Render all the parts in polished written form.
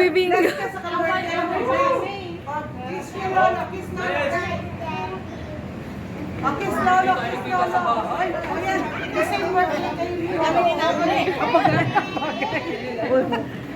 Nagbibingo. Bless ka sa ka-birthday mo. Kiss ka, Lolo. Kiss Lolo. Kiss Lolo. Kiss Lolo. Ay, ayan. Kasi birthday kayo. Kami ni Nagre.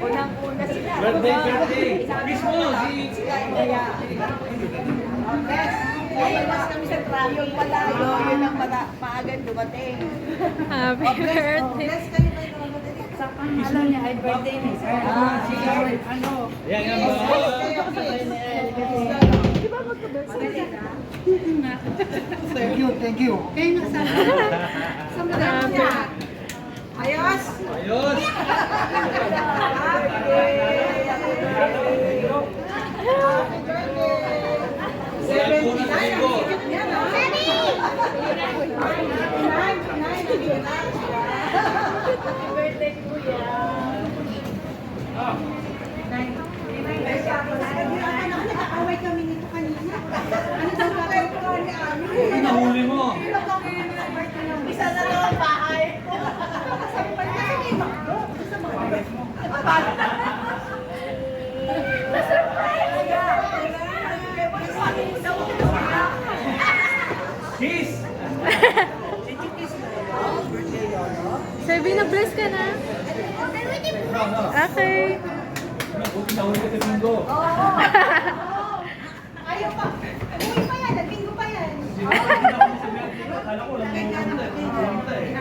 Unang-una sila. Birthday. Kiss mo si... Mas kami sa traffic malayo. Yun ang maagang dumating. Happy birthday. Bless kayo kayo. Alam niya, ay birthday ni sir. Sige. Ano? Yan nga mga... Di ba magka-birthday ka? Thank you. Kayo na sa... Sa madami niya. Ayos? Ayos! Happy birthday! 79. Yan ah. 79. Nag-aaway kami nito kanina. Ano daw ba kayo ko ni Ami? Nahuli mo. Isa na daw ang bahay. Sabi pa niya, sige, makdo. Gusto mo. Kiss! Sabi na bless ka na. Okay. Buti nahuli ka sa bingo. Ayaw pa. Uwi pa yan. Nag-bingo pa yan. Akala ko lang pumunta eh.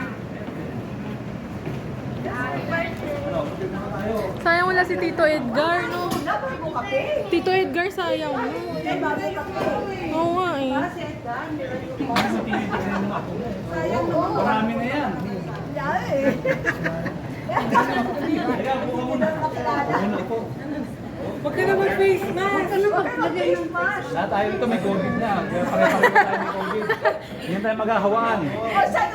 Sayang wala si Tito Edgar, no? Nabago kape. Tito Edgar, sayang, no? Ay, bago kape. Oo nga eh. Si Edgar. Tinitignan mo ako. Sayang mo. Marami na yan. Kaya buka muna. Muna ako. Huwag ka na mag-face mask. Lahat tayo dito may COVID na. Kaya pare-pareho tayo may COVID. Hindi tayo maghahawaan.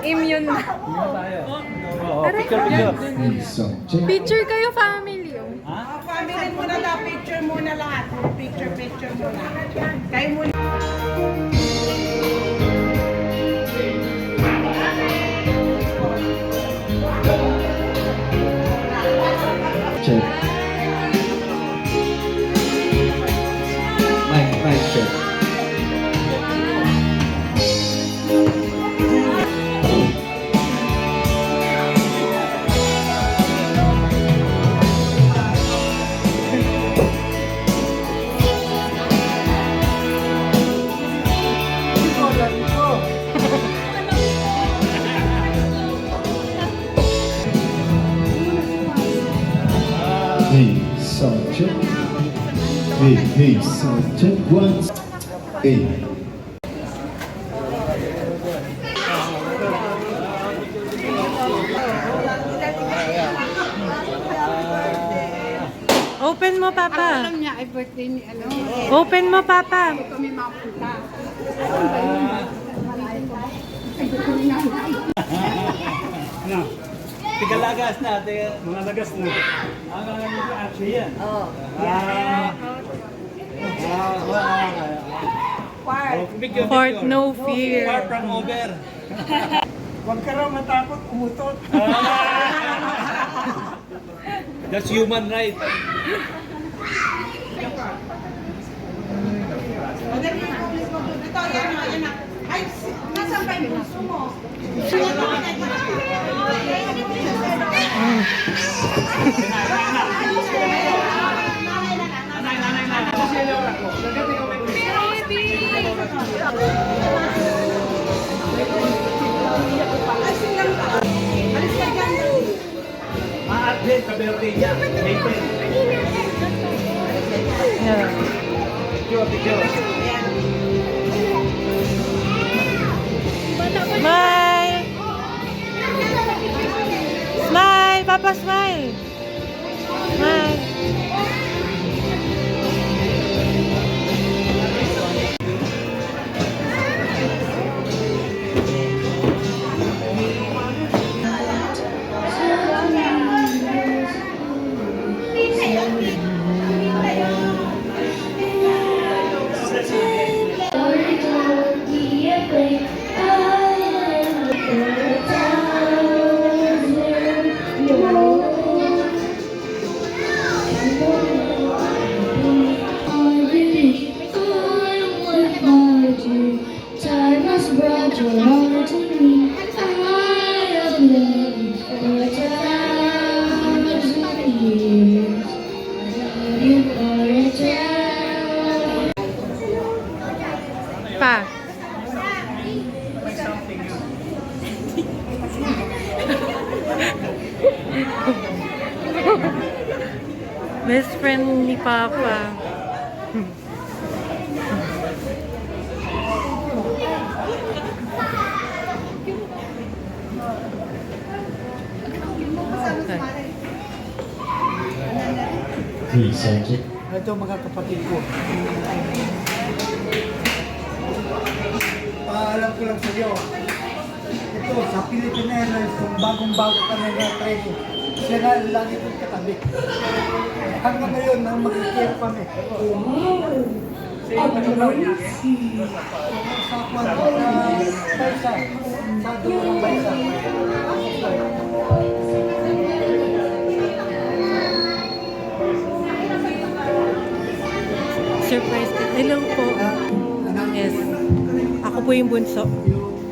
Immune na. Hindi tayo. Oo, picture. Picture kayo, family. Oh. Ha? Family muna na. Picture muna lahat. Picture muna. Kayo muna. Check. Mic check. Hey, sound check. Hey, sound check. One. Hey. Open mo, Papa. Alam niya ay birthday ni ano. Open mo, Papa. Kami mapunta. Ano? Tigalagas na. Mga lagas na. Ang actually yan. Oh. Fort no fear. Far from over. Huwag ka raw matakot. Umutot. That's human right. Ito, yan na. Ay, nasaan ba yung gusto mo? Ay, silang ka. Alis ka dyan. Ma-athlete sa birthday niya. Nathan. Picture. Smile! Smile! Papa, smile! Smile! Pa. Best friend ni Papa. Hey, subject. Ito mga kapatid ko. Paalam ko lang sa iyo. Ito, sa Philippine Airlines, yung bagong-bago kami na training. Siya nga lagi kong katabi. Hanggang ngayon, nang mag-care kami. Sa bansa. Sa dulo ng bansa. Surprise ka. Hello po. Yes. Ako po yung bunso.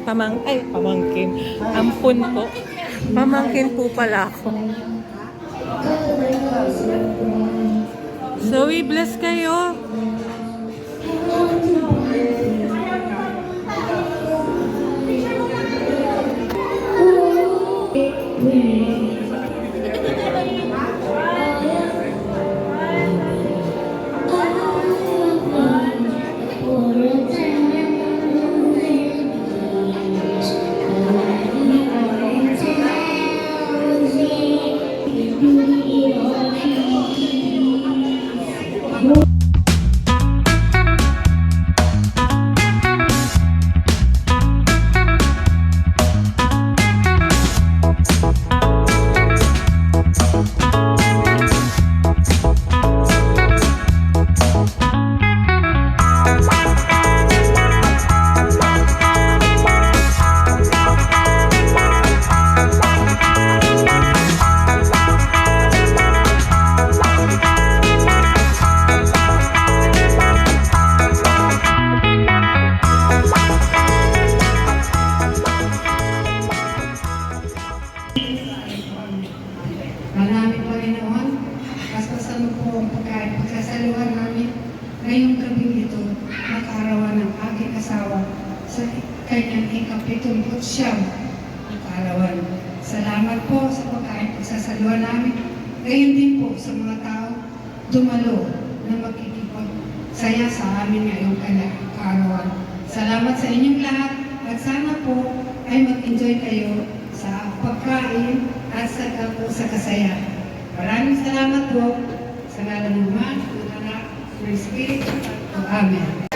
Pamangkin. Ampun po. Pamangkin po pala ako. Zoe, bless kayo. Maraming Panginoon, pasasan mo po ang pagkain, pagsasaluhan namin ngayong gabi ito, nakarawan ng aking asawa sa kanyang ika-70 na kaarawan. Salamat po sa pagkain, pagsasaluhan namin. Gayon din po sa mga tao dumalo na magkikipagsaya sa amin ngayong kaarawan. Salamat sa inyong lahat at sana po ay mag-enjoy kayo sa pagkain at sa kasayahan. Maraming salamat po sa ngalan ng Ama, ng Anak, ng Espiritu Santo. Amen.